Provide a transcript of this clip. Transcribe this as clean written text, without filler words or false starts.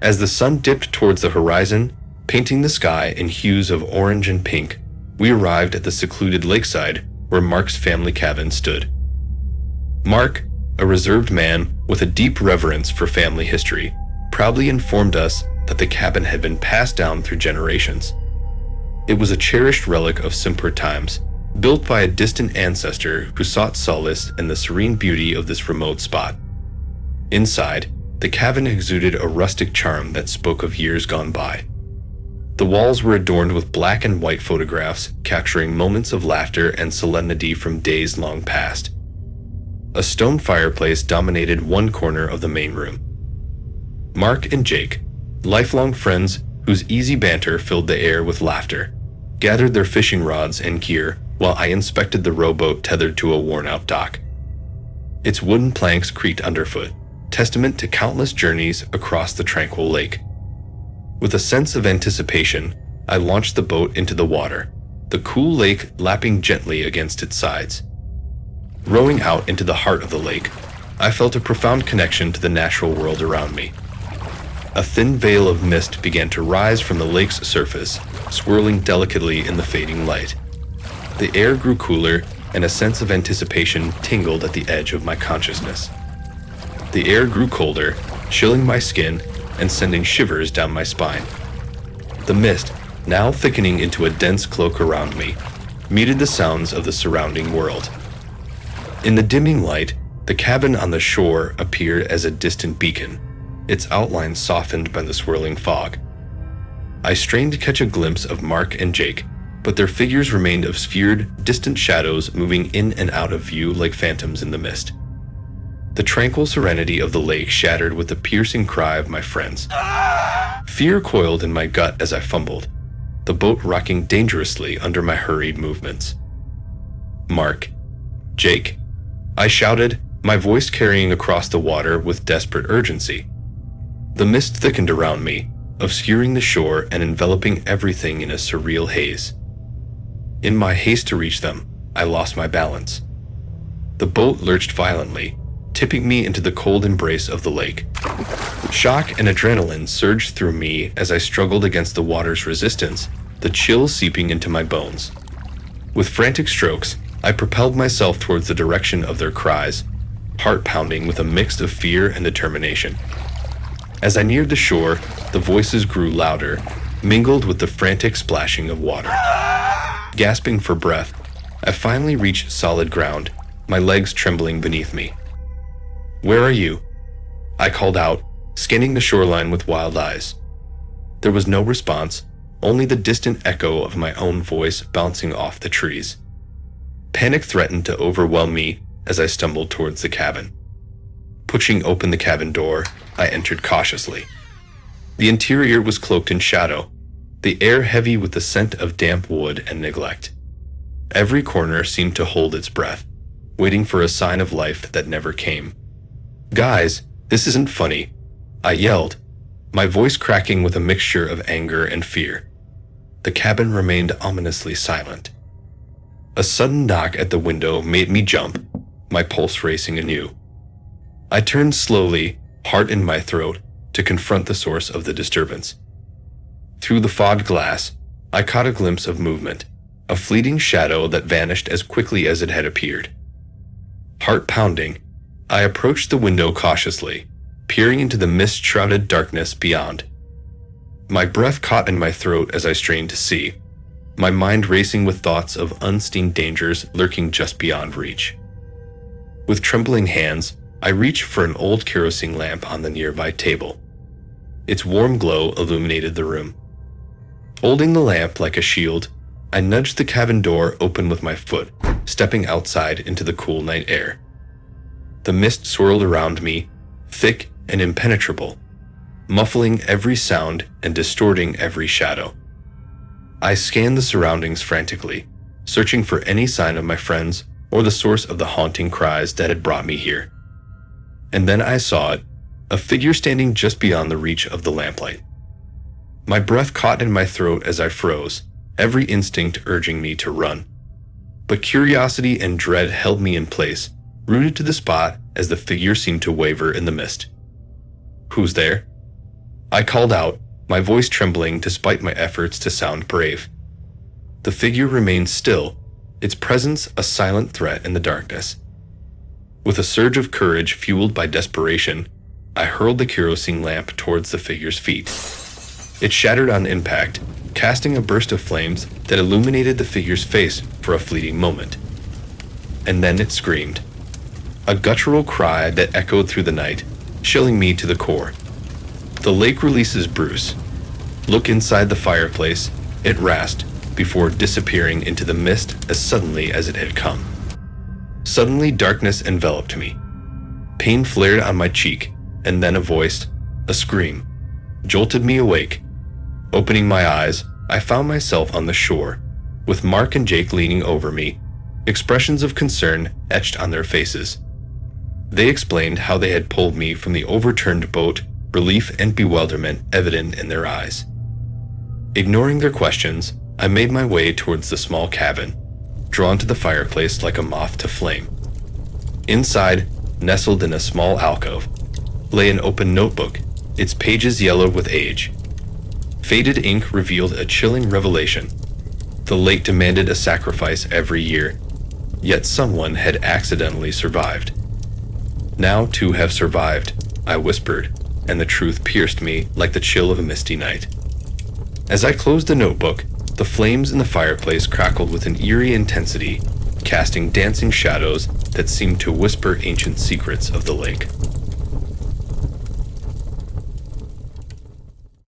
As the sun dipped towards the horizon, painting the sky in hues of orange and pink, we arrived at the secluded lakeside where Mark's family cabin stood. Mark, a reserved man with a deep reverence for family history, proudly informed us that the cabin had been passed down through generations. It was a cherished relic of simpler times, built by a distant ancestor who sought solace in the serene beauty of this remote spot. Inside, the cabin exuded a rustic charm that spoke of years gone by. The walls were adorned with black and white photographs capturing moments of laughter and solemnity from days long past. A stone fireplace dominated one corner of the main room. Mark and Jake, lifelong friends whose easy banter filled the air with laughter, gathered their fishing rods and gear while I inspected the rowboat tethered to a worn-out dock. Its wooden planks creaked underfoot, testament to countless journeys across the tranquil lake. With a sense of anticipation, I launched the boat into the water, the cool lake lapping gently against its sides. Rowing out into the heart of the lake, I felt a profound connection to the natural world around me. A thin veil of mist began to rise from the lake's surface, swirling delicately in the fading light. The air grew cooler, and a sense of anticipation tingled at the edge of my consciousness. The air grew colder, chilling my skin and sending shivers down my spine. The mist, now thickening into a dense cloak around me, muted the sounds of the surrounding world. In the dimming light, the cabin on the shore appeared as a distant beacon, its outline softened by the swirling fog. I strained to catch a glimpse of Mark and Jake, but their figures remained obscured, distant shadows moving in and out of view like phantoms in the mist. The tranquil serenity of the lake shattered with the piercing cry of my friends. Fear coiled in my gut as I fumbled, the boat rocking dangerously under my hurried movements. "Mark, Jake," I shouted, my voice carrying across the water with desperate urgency. The mist thickened around me, obscuring the shore and enveloping everything in a surreal haze. In my haste to reach them, I lost my balance. The boat lurched violently, tipping me into the cold embrace of the lake. Shock and adrenaline surged through me as I struggled against the water's resistance, the chill seeping into my bones. With frantic strokes, I propelled myself towards the direction of their cries, heart pounding with a mix of fear and determination. As I neared the shore, the voices grew louder, mingled with the frantic splashing of water. Gasping for breath, I finally reached solid ground, my legs trembling beneath me. "Where are you?" I called out, scanning the shoreline with wild eyes. There was no response, only the distant echo of my own voice bouncing off the trees. Panic threatened to overwhelm me as I stumbled towards the cabin. Pushing open the cabin door, I entered cautiously. The interior was cloaked in shadow, the air heavy with the scent of damp wood and neglect. Every corner seemed to hold its breath, waiting for a sign of life that never came. "Guys, this isn't funny," I yelled, my voice cracking with a mixture of anger and fear. The cabin remained ominously silent. A sudden knock at the window made me jump, my pulse racing anew. I turned slowly, heart in my throat, to confront the source of the disturbance. Through the fogged glass, I caught a glimpse of movement, a fleeting shadow that vanished as quickly as it had appeared. Heart pounding, I approached the window cautiously, peering into the mist-shrouded darkness beyond. My breath caught in my throat as I strained to see, my mind racing with thoughts of unseen dangers lurking just beyond reach. With trembling hands, I reached for an old kerosene lamp on the nearby table. Its warm glow illuminated the room. Holding the lamp like a shield, I nudged the cabin door open with my foot, stepping outside into the cool night air. The mist swirled around me, thick and impenetrable, muffling every sound and distorting every shadow. I scanned the surroundings frantically, searching for any sign of my friends or the source of the haunting cries that had brought me here. And then I saw it, a figure standing just beyond the reach of the lamplight. My breath caught in my throat as I froze, every instinct urging me to run. But curiosity and dread held me in place, rooted to the spot as the figure seemed to waver in the mist. "Who's there?" I called out, my voice trembling despite my efforts to sound brave. The figure remained still, its presence a silent threat in the darkness. With a surge of courage fueled by desperation, I hurled the kerosene lamp towards the figure's feet. It shattered on impact, casting a burst of flames that illuminated the figure's face for a fleeting moment. And then it screamed. A guttural cry that echoed through the night, chilling me to the core. The lake releases Bruce. Look inside the fireplace, it rasped, before disappearing into the mist as suddenly as it had come. Suddenly darkness enveloped me. Pain flared on my cheek, and then a scream, jolted me awake. Opening my eyes, I found myself on the shore, with Mark and Jake leaning over me, expressions of concern etched on their faces. They explained how they had pulled me from the overturned boat, relief and bewilderment evident in their eyes. Ignoring their questions, I made my way towards the small cabin, drawn to the fireplace like a moth to flame. Inside, nestled in a small alcove, lay an open notebook, its pages yellow with age. Faded ink revealed a chilling revelation. The lake demanded a sacrifice every year, yet someone had accidentally survived. Now two have survived, I whispered, and the truth pierced me like the chill of a misty night. As I closed the notebook, the flames in the fireplace crackled with an eerie intensity, casting dancing shadows that seemed to whisper ancient secrets of the lake.